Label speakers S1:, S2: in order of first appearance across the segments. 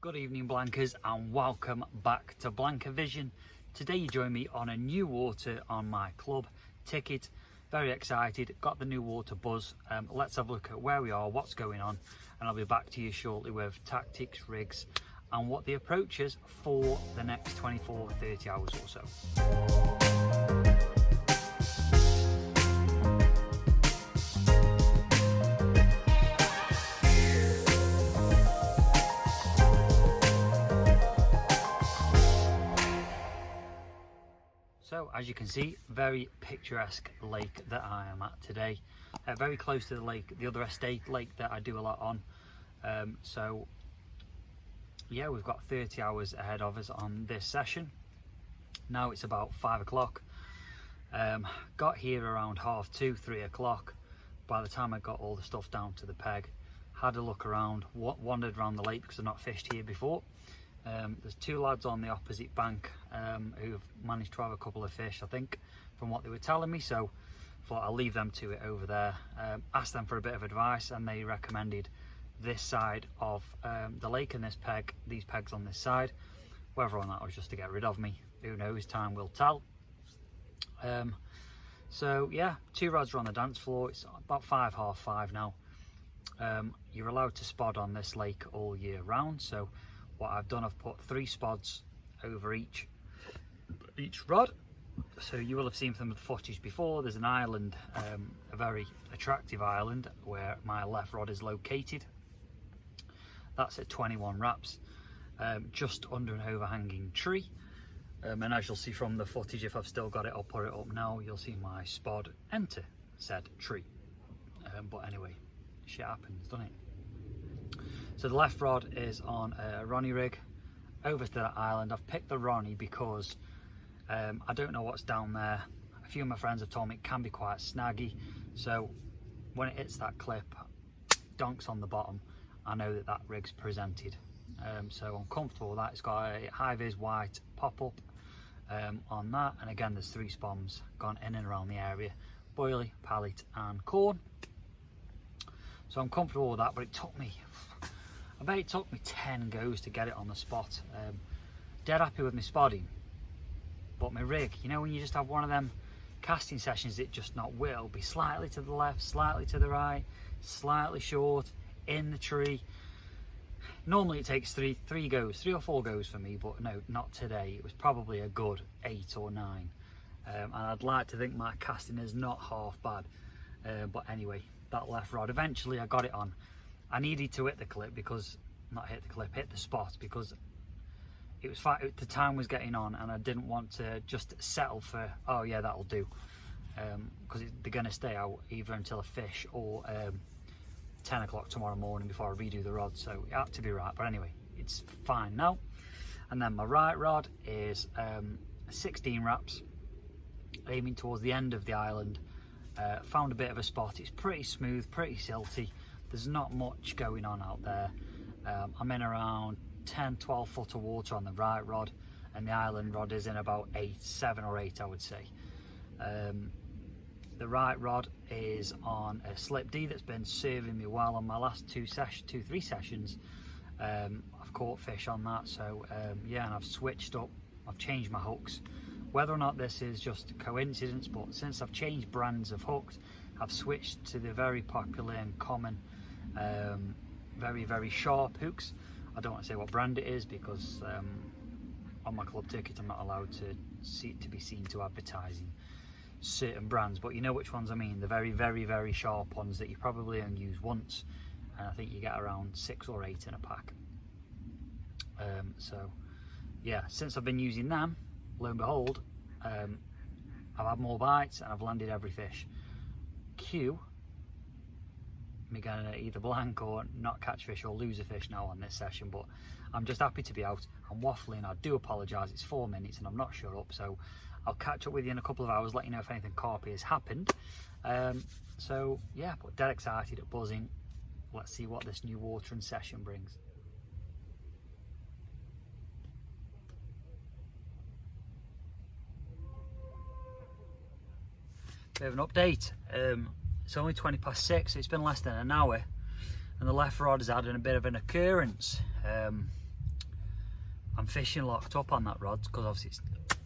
S1: Good evening Blankers, and welcome back to Blanker Vision. Today you join me on a new water on my club ticket. Very excited, got the new water buzz. Let's have a look at where we are, what's going on, and I'll be back to you shortly with tactics, rigs and what the approach is for the next 24-30 hours or so. So as you can see, very picturesque lake that I am at today. Very close to the lake, the other estate lake that I do a lot on. So yeah, we've got 30 hours ahead of us on this session. Now it's about 5 o'clock. Got here around 2:30, 3 o'clock. By the time I got all the stuff down to the peg, had a look around, wandered around the lake because I've not fished here before. There's two lads on the opposite bank who've managed to have a couple of fish, I think, from what they were telling me, so thought I'll leave them to it over there. Asked them for a bit of advice and they recommended this side of the lake and these pegs on this side. Whether or not it was just to get rid of me, who knows, time will tell. So yeah, two rods are on the dance floor. It's about 5:30 now. You're allowed to spod on this lake all year round, so what I've done, I've put 3 spods over each rod. So you will have seen from the footage before, there's an island, a very attractive island where my left rod is located. That's at 21 wraps, just under an overhanging tree. And as you'll see from the footage, if I've still got it, I'll put it up now, you'll see my spod enter said tree. But anyway, shit happens, doesn't it? So the left rod is on a Ronnie rig over to that island. I've picked the Ronnie because I don't know what's down there. A few of my friends have told me it can be quite snaggy. So when it hits that clip, donks on the bottom, I know that that rig's presented. So I'm comfortable with that. It's got a high-vis white pop-up on that. And again, there's 3 spoms gone in and around the area. Boilie, pallet and corn. So I'm comfortable with that, but I bet it took me 10 goes to get it on the spot. Dead happy with my spodding, but my rig, you know when you just have one of them casting sessions, it just not will be slightly to the left, slightly to the right, slightly short, in the tree. Normally it takes 3 or 4 goes for me, but no, not today. It was probably a good 8 or 9. And I'd like to think my casting is not half bad. But anyway, that left rod, eventually I got it on. I needed to hit the clip because, hit the spot because it was the time was getting on and I didn't want to just settle for, oh yeah, that'll do. Because they're going to stay out either until a fish or 10 o'clock tomorrow morning before I redo the rod. So it had to be right, but anyway, it's fine now. And then my right rod is 16 wraps, aiming towards the end of the island. Found a bit of a spot. It's pretty smooth, pretty silty. There's not much going on out there. I'm in around 10-12 foot of water on the right rod, and the island rod is in about 7 or 8, I would say. The right rod is on a slip D that's been serving me well on my last 2-3 sessions. I've caught fish on that, so yeah, and I've switched up, I've changed my hooks. Whether or not this is just a coincidence, but since I've changed brands of hooks, I've switched to the very popular and common very sharp hooks. I don't want to say what brand it is because on my club ticket I'm not allowed to be seen to advertising certain brands, but you know which ones I mean, the very sharp ones that you probably only use once, and I think you get around 6 or 8 in a pack. So yeah, since I've been using them, lo and behold, I've had more bites and I've landed every fish. Cue me gonna either blank or not catch fish or lose a fish now on this session, but I'm just happy to be out. I'm waffling, I do apologise, it's 4 minutes and I'm not sure up, so I'll catch up with you in a couple of hours, let you know if anything carpy has happened. So yeah, but dead excited at buzzing. Let's see what this new watering session brings. Bit of an update. It's only 6:20, so it's been less than an hour, and the left rod has had a bit of an occurrence. I'm fishing locked up on that rod because obviously it's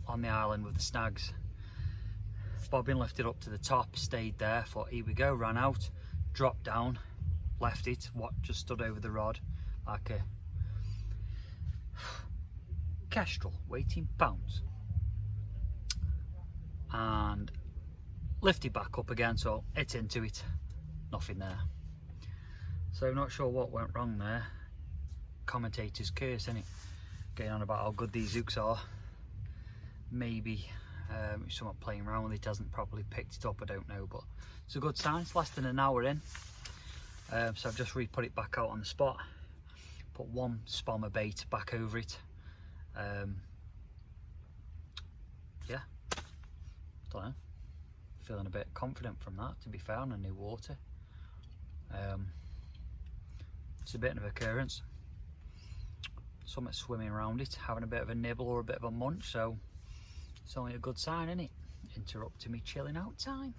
S1: on the island with the snags. Bobbin lifted up to the top, stayed there, thought here we go, ran out, dropped down, left it, just stood over the rod like a kestrel, 18 pounds. And lifted back up again, so it's into it, nothing there. So not sure what went wrong there. Commentator's curse, innit? Getting on about how good these hooks are. Maybe someone playing around with it hasn't properly picked it up, I don't know, but it's a good sign. It's less than an hour in, so I've just re-put it back out on the spot, put one spommer bait back over it. Yeah, don't know, feeling a bit confident from that, to be fair, on a new water. It's a bit of an occurrence, something swimming around it, having a bit of a nibble or a bit of a munch, so it's only a good sign, isn't it? Interrupting me chilling out time.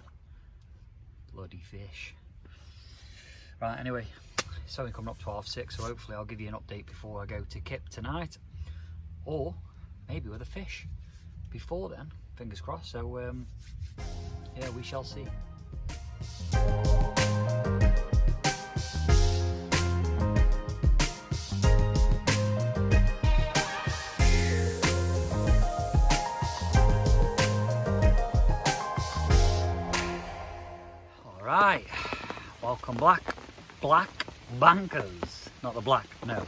S1: Bloody fish. Right, anyway, it's only coming up to 6:30, so hopefully I'll give you an update before I go to Kip tonight, or maybe with a fish before then, fingers crossed. So yeah, we shall see. Right, welcome black bankers, not the black, no,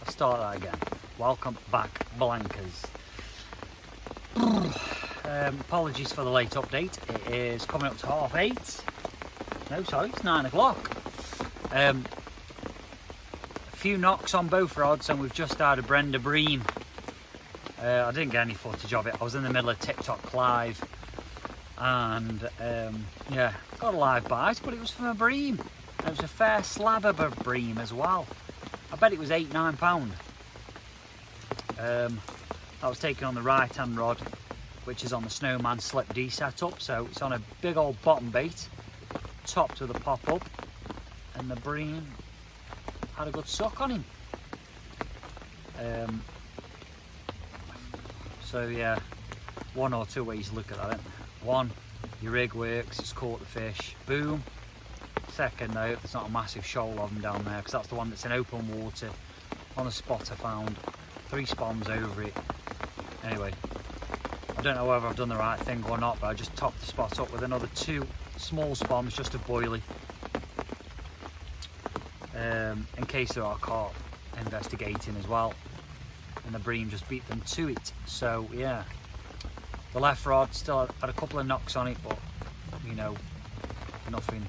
S1: I'll start that again. Welcome back, blankers. Apologies for the late update. It is coming up to 8:30. No, sorry, it's 9 o'clock. A few knocks on both rods, and we've just had a Brenda bream. I didn't get any footage of it. I was in the middle of TikTok live, and yeah, got a live bite, but it was from a bream. It was a fair slab of a bream as well. I bet it was £8–9. That was taken on the right hand rod, which is on the Snowman Slip D setup, so it's on a big old bottom bait, topped with a pop up, and the bream had a good suck on him. So yeah, one or two ways to look at that. One, your rig works, it's caught the fish, boom. Second, though, there's not a massive shoal of them down there, because that's the one that's in open water on a spot I found. 3 spoms over it. Anyway, I don't know whether I've done the right thing or not, but I just topped the spot up with another 2 small spoms, just a boilie, in case there are carp investigating as well, and the bream just beat them to it. So yeah, the left rod still had a couple of knocks on it, but you know, nothing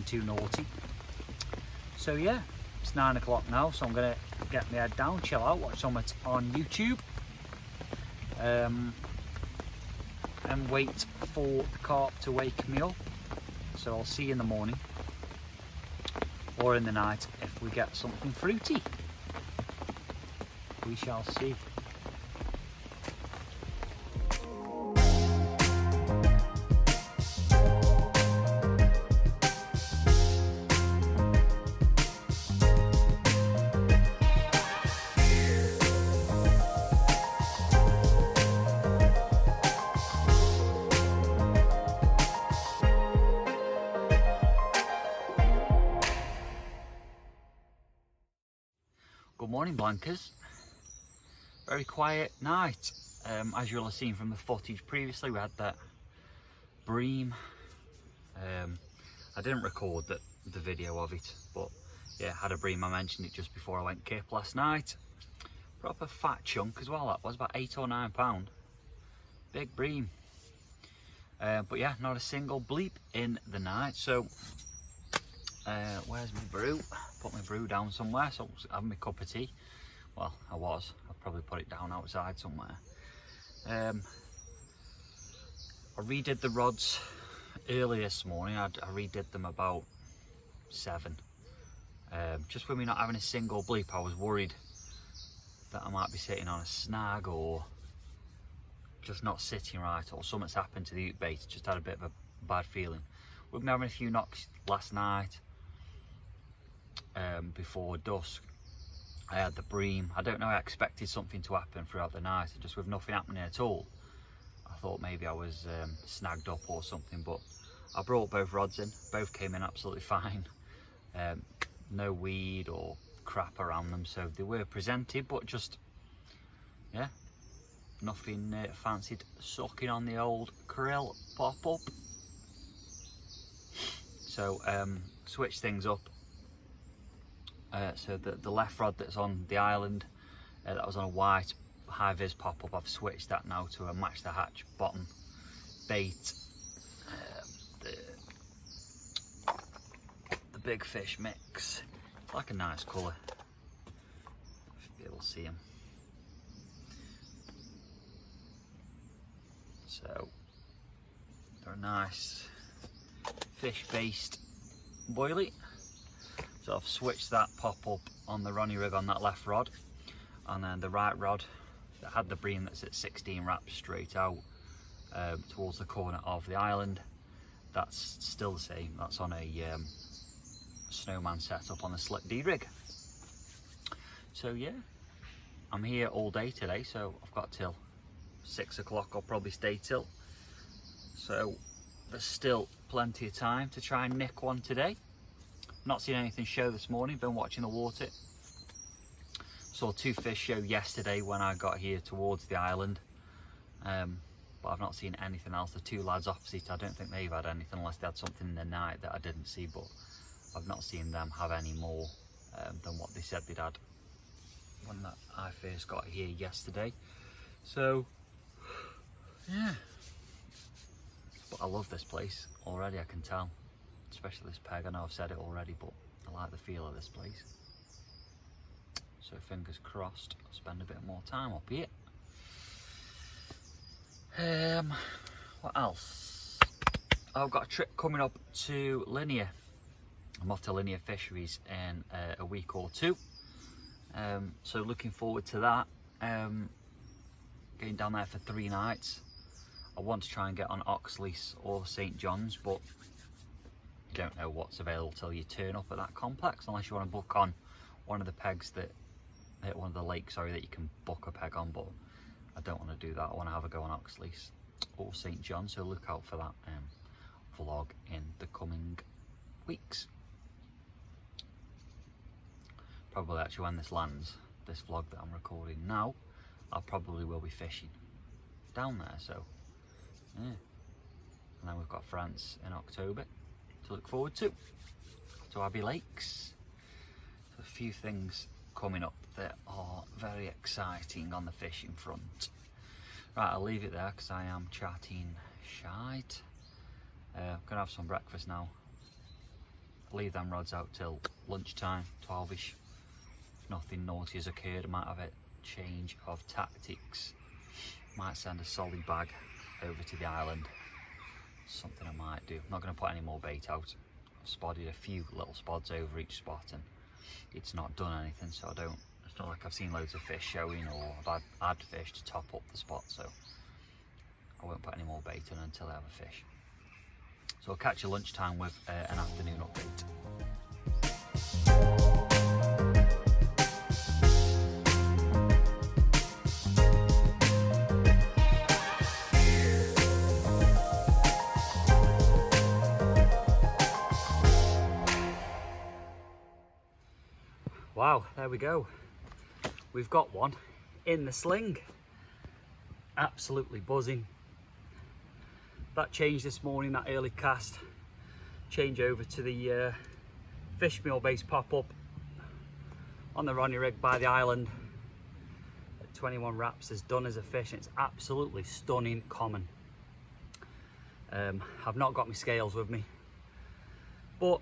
S1: too naughty. So yeah, it's 9 o'clock now, so I'm gonna get my head down, chill out, watch something on YouTube, and wait for the carp to wake me up. So I'll see you in the morning or in the night if we get something fruity. We shall see. Good morning, blankers. Very quiet night. As you'll have seen from the footage previously, we had that bream. I didn't record the video of it, but yeah, had a bream. I mentioned it just before I went Kip last night. Proper fat chunk as well. That was about £8 or £9. Big bream. But yeah, not a single bleep in the night. So where's my brew? Put my brew down somewhere, so I was having my cup of tea. Well, I'll probably put it down outside somewhere. I redid the rods early this morning. I redid them about 7. Just with me not having a single bleep, I was worried that I might be sitting on a snag or just not sitting right, or something's happened to the hook bait. Just had a bit of a bad feeling. We've been having a few knocks last night before dusk, I had the bream. I don't know, I expected something to happen throughout the night, and just with nothing happening at all, I thought maybe I was snagged up or something, but I brought both rods in. Both came in absolutely fine. No weed or crap around them, so they were presented, but just, yeah, nothing fancied sucking on the old krill pop-up. So switch things up. So the left rod that's on the island, that was on a white high-vis pop-up, I've switched that now to a match the hatch bottom bait. The big fish mix. It's like a nice colour. Should be able to see them. So they're a nice fish-based boilie. So I've switched that pop-up on the Ronnie rig on that left rod, and then the right rod that had the bream that's at 16 wraps straight out towards the corner of the island. That's still the same. That's on a snowman setup on the Slick D rig. So yeah, I'm here all day today, so I've got till 6 o'clock. I'll probably stay till. So there's still plenty of time to try and nick one today. Not seen anything show this morning, been watching the water. Saw 2 fish show yesterday when I got here towards the island, but I've not seen anything else. The 2 lads opposite, I don't think they've had anything unless they had something in the night that I didn't see, but I've not seen them have any more than what they said they'd had when I first got here yesterday. So yeah, but I love this place already, I can tell, especially this peg. I know I've said it already, but I like the feel of this place. So fingers crossed I'll spend a bit more time up here. What else? I've got a trip coming up to Linear. I'm off to Linear Fisheries in a week or 2. So looking forward to that. Getting down there for 3 nights. I want to try and get on Oxley's or St John's, but you don't know what's available till you turn up at that complex, unless you want to book on one of the pegs that, one of the lakes, sorry, that you can book a peg on, but I don't want to do that. I want to have a go on Oxley's or St John's, so look out for that vlog in the coming weeks. Probably actually when this lands, this vlog that I'm recording now, I probably will be fishing down there, so yeah. And then we've got France in October to look forward to Abbey Lakes. So a few things coming up that are very exciting on the fishing front. Right, I'll leave it there because I am chatting shite. I'm gonna have some breakfast now. Leave them rods out till lunchtime, 12ish. If nothing naughty has occurred, I might have a change of tactics. Might send a solid bag over to the island. Something I might do. I'm not going to put any more bait out. I've spotted a few little spots over each spot and it's not done anything, so it's not like I've seen loads of fish showing or I've had fish to top up the spot, so I won't put any more bait in until I have a fish. So I'll catch you lunchtime with an afternoon update. Wow, there we go. We've got one in the sling. Absolutely buzzing. That changed this morning, that early cast. Change over to the fish meal based pop-up on the Ronnie rig by the island at 21 wraps, as done as a fish, and it's absolutely stunning common. I've not got my scales with me, but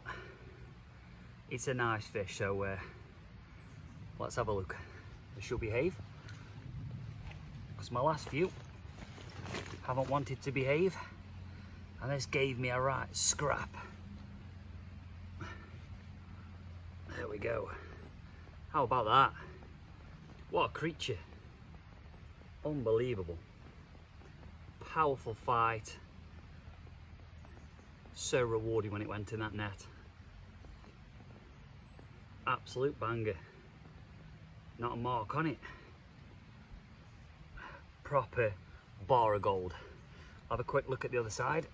S1: it's a nice fish, so let's have a look. They should behave, because my last few haven't wanted to behave, and this gave me a right scrap. There we go. How about that? What a creature. Unbelievable. Powerful fight. So rewarding when it went in that net. Absolute banger. Not a mark on it. Proper bar of gold. Have a quick look at the other side.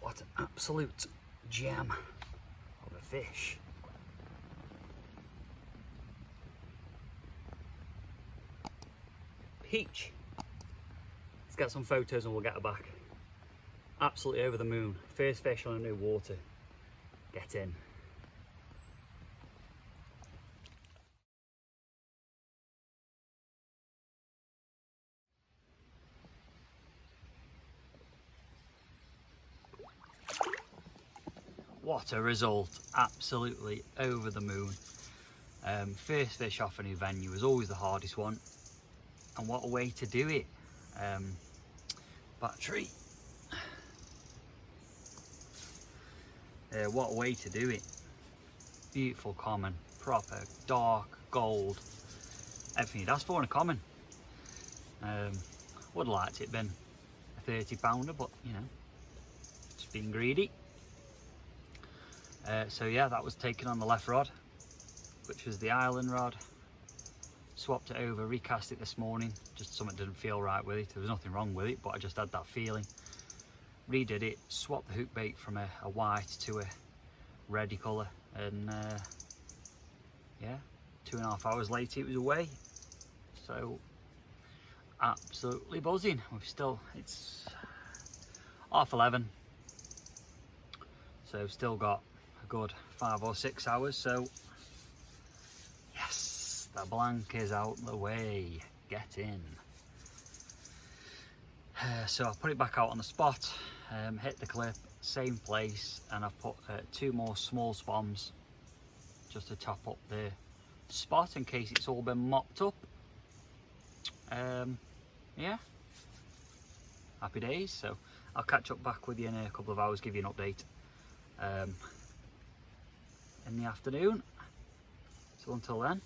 S1: What an absolute gem of a fish. Peach. Let's get some photos and we'll get her back. Absolutely over the moon. First fish on a new water. Get in. What a result. Absolutely over the moon. First fish off a new venue is always the hardest one. And what a way to do it. Battery. What a way to do it. Beautiful common, proper dark gold, everything you'd ask for in a common. Would have liked it been a 30 pounder, but you know, just being greedy. So yeah, that was taken on the left rod, which was the island rod. Swapped it over, recast it this morning, just something didn't feel right with it. There was nothing wrong with it, but I just had that feeling. Redid it, swapped the hook bait from a white to a reddy colour, and yeah, 2.5 hours later it was away. So absolutely buzzing. It's 11:30, so we've still got a good 5 or 6 hours. So yes, the blank is out the way. Get in. So I'll put it back out on the spot, hit the clip, same place, and I've put 2 more small spoms just to top up the spot in case it's all been mopped up. Yeah, happy days. So I'll catch up back with you in a couple of hours, give you an update in the afternoon. So until then,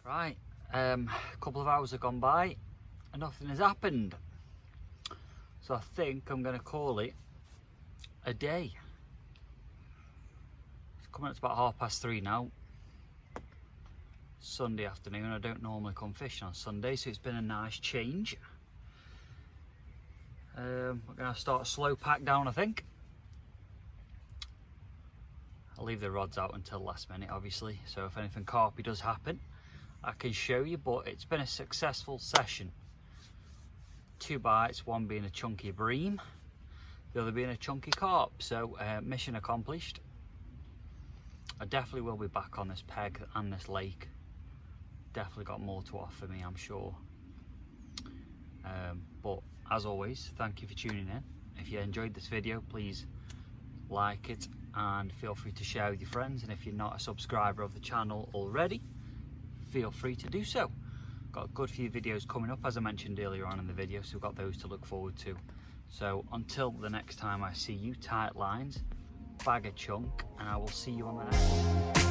S1: right, a couple of hours have gone by and nothing has happened. So I think I'm going to call it a day. It's coming up to about 3:30 now. Sunday afternoon. I don't normally come fishing on Sunday, so it's been a nice change. We're going to start a slow pack down, I think. I'll leave the rods out until last minute, obviously, so if anything carpy does happen, I can show you. But it's been a successful session. 2 bites, one being a chunky bream, the other being a chunky carp. So mission accomplished. I definitely will be back on this peg and this lake. Definitely got more to offer me, I'm sure. But as always, thank you for tuning in. If you enjoyed this video, please like it and feel free to share with your friends. And if you're not a subscriber of the channel already, feel free to do so. Got a good few videos coming up, as I mentioned earlier on in the video, so we've got those to look forward to. So until the next time I see you, tight lines, bag a chunk, and I will see you on the next one.